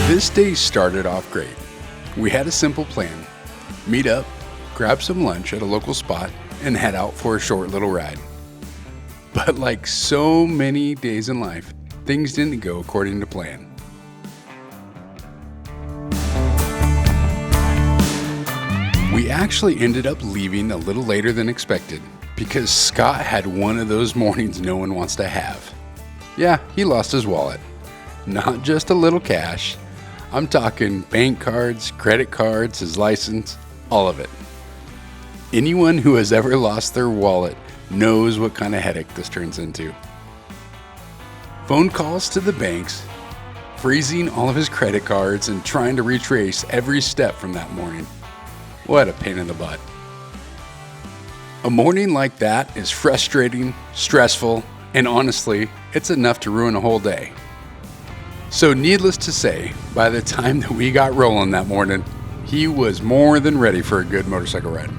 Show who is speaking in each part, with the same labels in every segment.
Speaker 1: This day started off great. We had a simple plan. Meet up, grab some lunch at a local spot, and head out for a short little ride. But like so many days in life, things didn't go according to plan. We actually ended up leaving a little later than expected because Scott had one of those mornings no one wants to have. Yeah, he lost his wallet. Not just a little cash. I'm talking bank cards, credit cards, his license, all of it. Anyone who has ever lost their wallet knows what kind of headache this turns into. Phone calls to the banks, freezing all of his credit cards, and trying to retrace every step from that morning. What a pain in the butt. A morning like that is frustrating, stressful, and honestly, it's enough to ruin a whole day. So needless to say, by the time that we got rolling that morning, he was more than ready for a good motorcycle ride.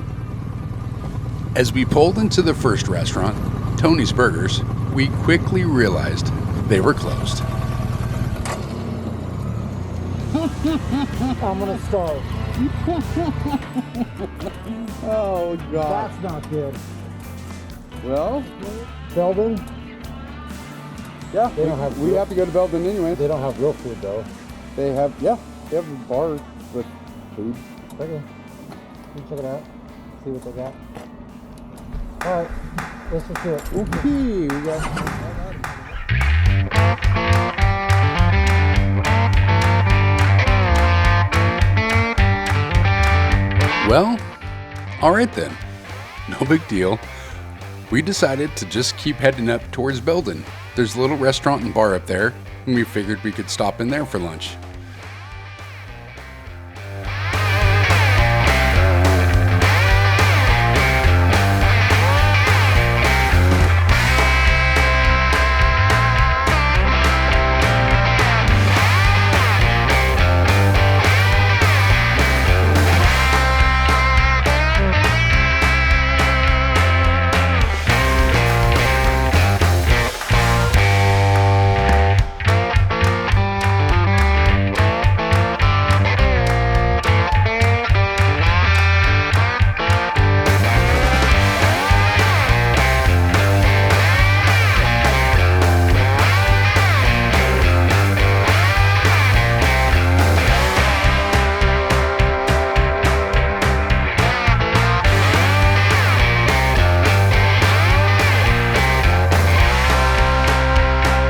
Speaker 1: As we pulled into the first restaurant, Tony's Burgers, we quickly realized they were closed.
Speaker 2: I'm gonna starve.
Speaker 3: Oh, God.
Speaker 2: That's not good.
Speaker 3: Well,
Speaker 2: Belden,
Speaker 3: yeah,
Speaker 2: They don't have
Speaker 3: we
Speaker 2: real-
Speaker 3: have to go to Belden anyway.
Speaker 2: they don't have real food though.
Speaker 3: They have a bar with food.
Speaker 2: Okay. You check it out. See what they got. Alright, let's just do it.
Speaker 3: Okay, we got.
Speaker 1: Well, alright then. No big deal. We decided to just keep heading up towards Belden. There's a little restaurant and bar up there, and we figured we could stop in there for lunch.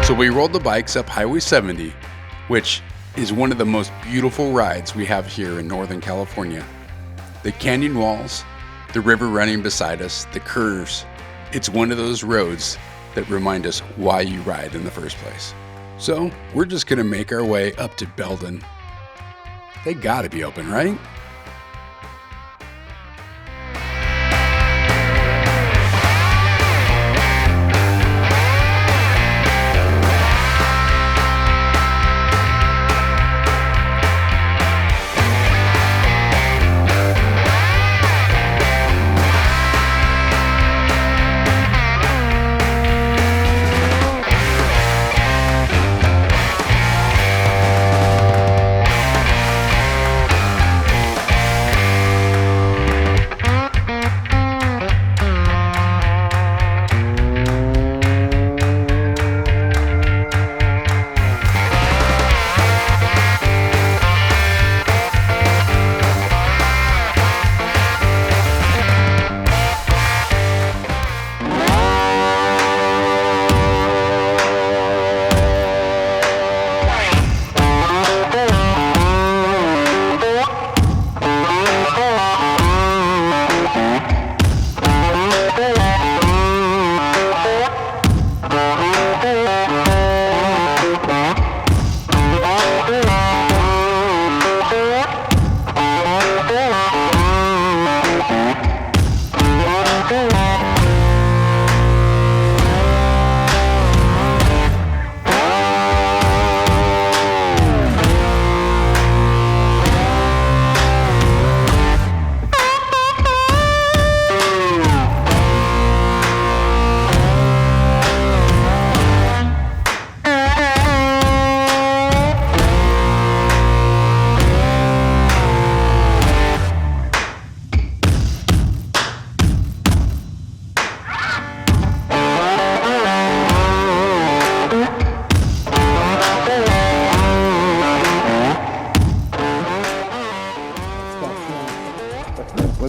Speaker 1: So we rolled the bikes up Highway 70, which is one of the most beautiful rides we have here in Northern California. The canyon walls, the river running beside us, the curves. It's one of those roads that remind us why you ride in the first place. So we're just gonna make our way up to Belden. They gotta be open, right?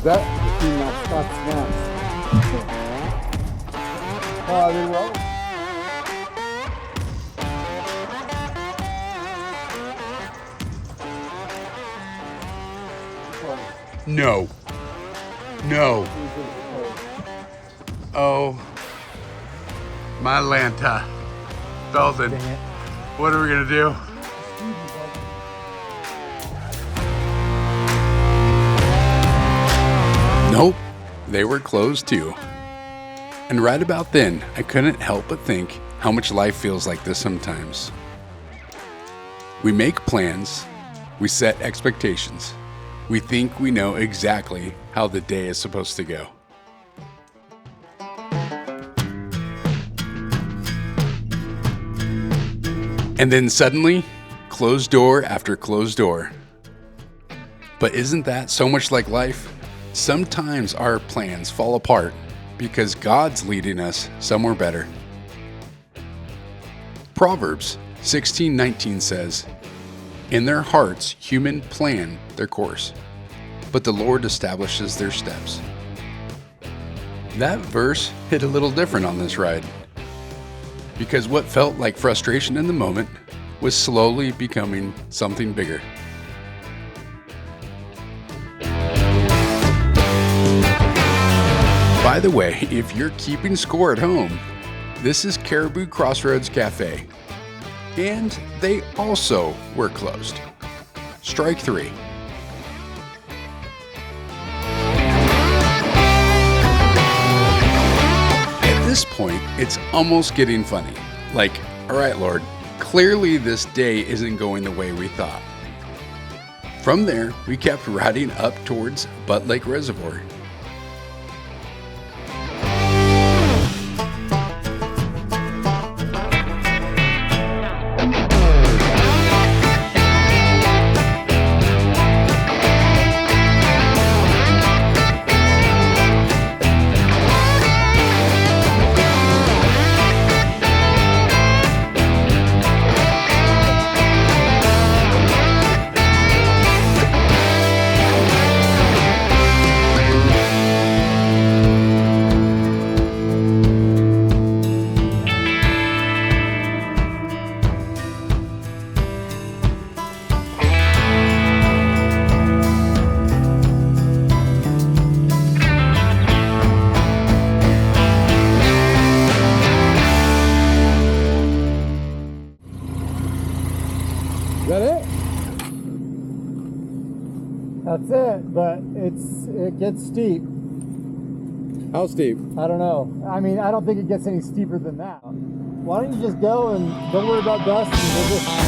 Speaker 3: that between my Scott's snacks. Oh, I did well.
Speaker 1: No. No. Oh. My Lanta. Belden.
Speaker 2: Dang it.
Speaker 1: What are we gonna do? Nope. They were closed too. And right about then, I couldn't help but think how much life feels like this sometimes. We make plans, we set expectations, we think we know exactly how the day is supposed to go. And then suddenly, closed door after closed door. But isn't that so much like life? Sometimes our plans fall apart because God's leading us somewhere better. Proverbs 16:19 says, "In their hearts human plan their course, but the Lord establishes their steps." That verse hit a little different on this ride, because what felt like frustration in the moment was slowly becoming something bigger. By the way, if you're keeping score at home, this is Caribou Crossroads Cafe, and they also were closed. Strike three. At this point, it's almost getting funny. Like, all right, Lord, clearly this day isn't going the way we thought. From there, we kept riding up towards Butt Lake Reservoir.
Speaker 3: Is that it?
Speaker 2: That's it, but it gets steep.
Speaker 3: How steep?
Speaker 2: I don't know. I mean, I don't think it gets any steeper than that. Why don't you just go and don't worry about dust and we'll just...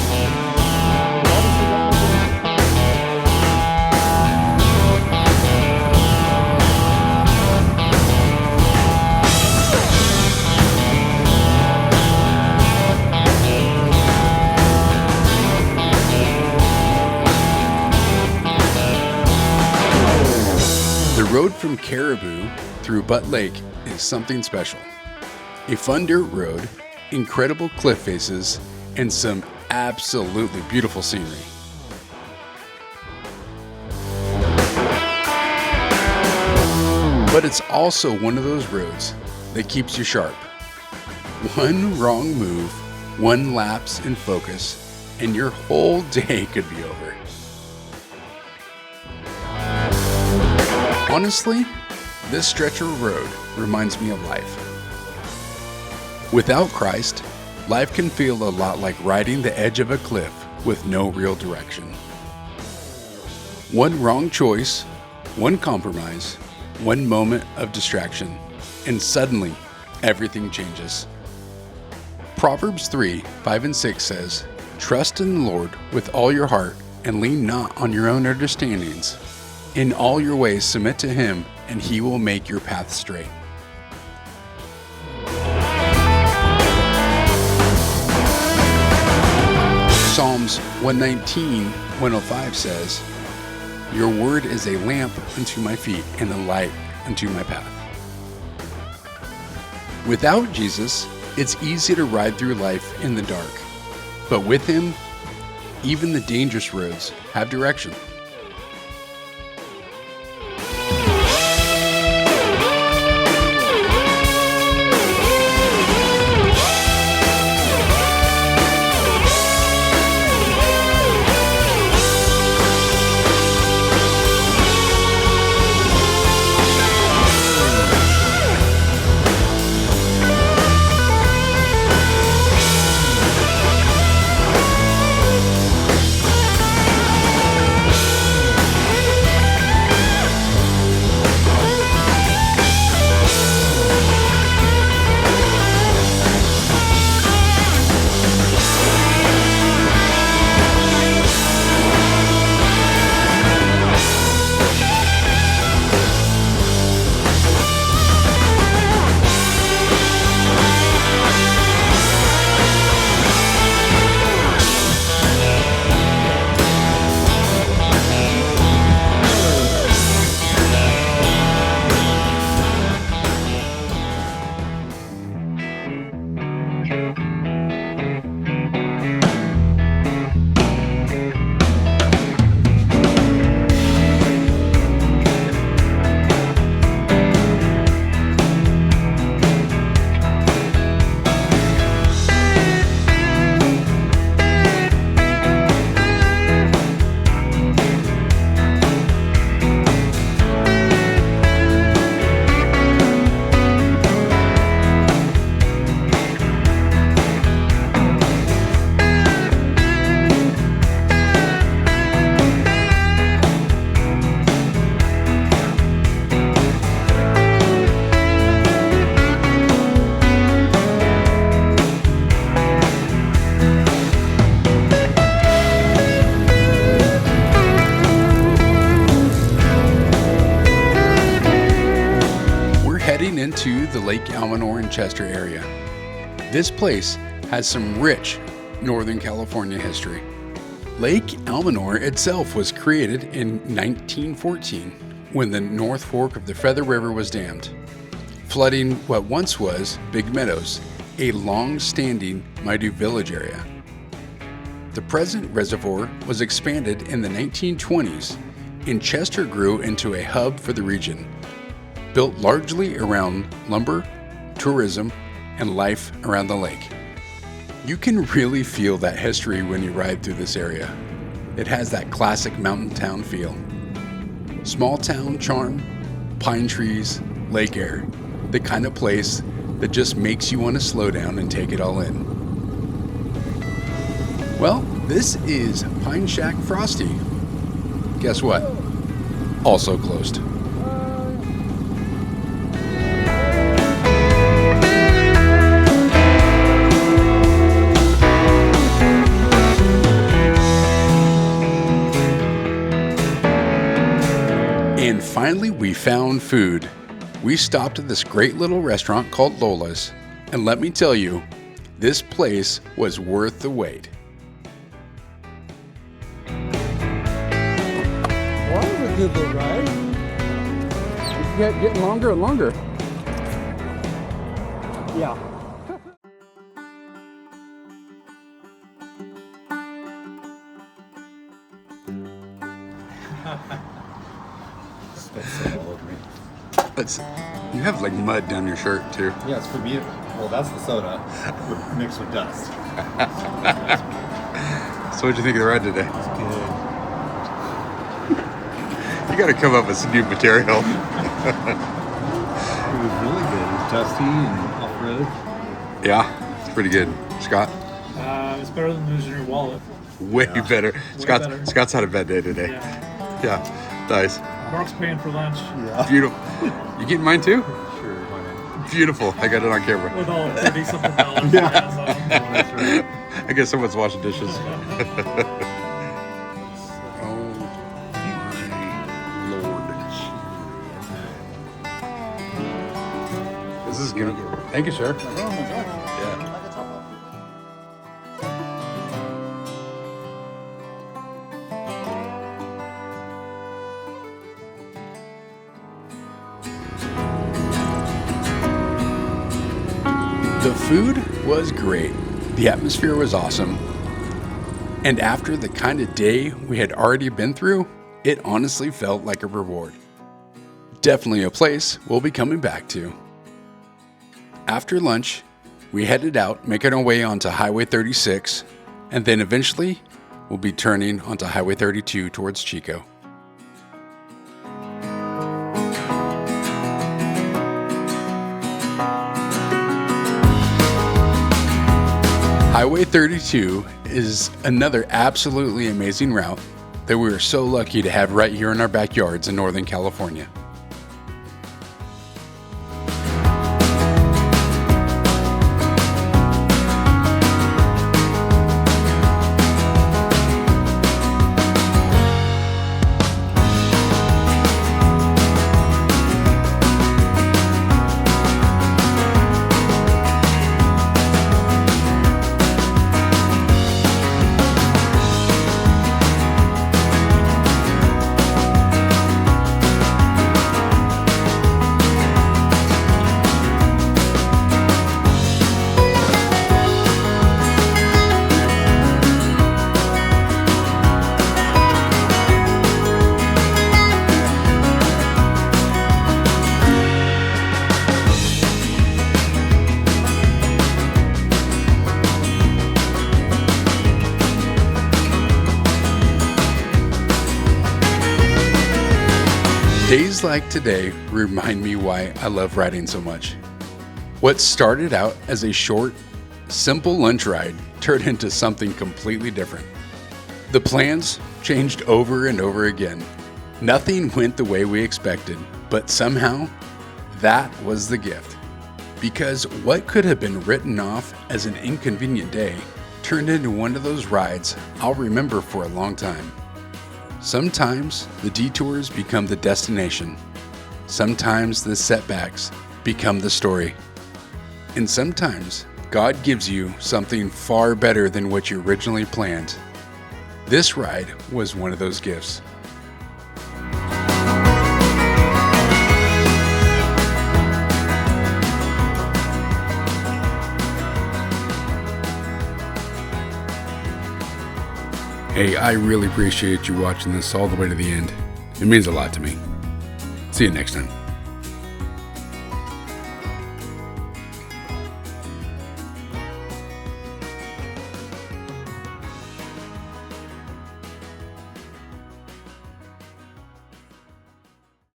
Speaker 1: The road from Caribou through Butt Lake is something special. A fun dirt road, incredible cliff faces, and some absolutely beautiful scenery. But it's also one of those roads that keeps you sharp. One wrong move, one lapse in focus, and your whole day could be over. Honestly, this stretch of road reminds me of life. Without Christ, life can feel a lot like riding the edge of a cliff with no real direction. One wrong choice, one compromise, one moment of distraction, and suddenly everything changes. Proverbs 3:5-6 says, "Trust in the Lord with all your heart and lean not on your own understandings. In all your ways submit to Him, and He will make your path straight." Psalms 119:105 says, "Your word is a lamp unto my feet and a light unto my path." Without Jesus, it's easy to ride through life in the dark. But with Him, even the dangerous roads have direction. to the Lake Almanor and Chester area. This place has some rich Northern California history. Lake Almanor itself was created in 1914 when the North Fork of the Feather River was dammed, flooding what once was Big Meadows, a long-standing Maidu village area. The present reservoir was expanded in the 1920s, and Chester grew into a hub for the region, built largely around lumber, tourism, and life around the lake. You can really feel that history when you ride through this area. It has that classic mountain town feel. Small town charm, pine trees, lake air, the kind of place that just makes you want to slow down and take it all in. Well, this is Pine Shack Frosty. Guess what? Also closed. And finally, we found food. We stopped at this great little restaurant called Lola's, and let me tell you, this place was worth the wait.
Speaker 3: Well, that was a good little ride. It's getting longer and longer. Yeah.
Speaker 4: All over me.
Speaker 1: You have like mud down your shirt too.
Speaker 4: Yeah, it's for me. Well, that's the soda mixed with dust.
Speaker 1: So what'd you think of the ride today?
Speaker 4: It's good.
Speaker 1: You gotta come up with some new material.
Speaker 4: It was really good. It was dusty and off-road.
Speaker 1: Yeah, it's pretty good. Scott?
Speaker 5: It's better than losing your wallet.
Speaker 1: Way better.
Speaker 5: better.
Speaker 1: Scott's had a bad day today. Yeah, nice.
Speaker 5: Mark's paying for lunch
Speaker 4: Yeah.
Speaker 1: Beautiful. You getting mine too?
Speaker 4: Sure, why not?
Speaker 1: Beautiful. I got it on camera.
Speaker 5: with all $30-something dollars.
Speaker 4: That's right.
Speaker 1: I guess someone's washing dishes. Oh my lord. This is good. Thank you, sir. Yeah. The food was great. The atmosphere was awesome. And after the kind of day we had already been through, it honestly felt like a reward. Definitely a place we'll be coming back to. After lunch, we headed out, making our way onto Highway 36, and then eventually we'll be turning onto Highway 32 towards Chico. Highway 32 is another absolutely amazing route that we are so lucky to have right here in our backyards in Northern California. Days like today remind me why I love riding so much. What started out as a short, simple lunch ride turned into something completely different. The plans changed over and over again. Nothing went the way we expected, but somehow that was the gift. Because what could have been written off as an inconvenient day turned into one of those rides I'll remember for a long time. Sometimes the detours become the destination. Sometimes the setbacks become the story. And sometimes God gives you something far better than what you originally planned. This ride was one of those gifts. Hey, I really appreciate you watching this all the way to the end. It means a lot to me. See you next time.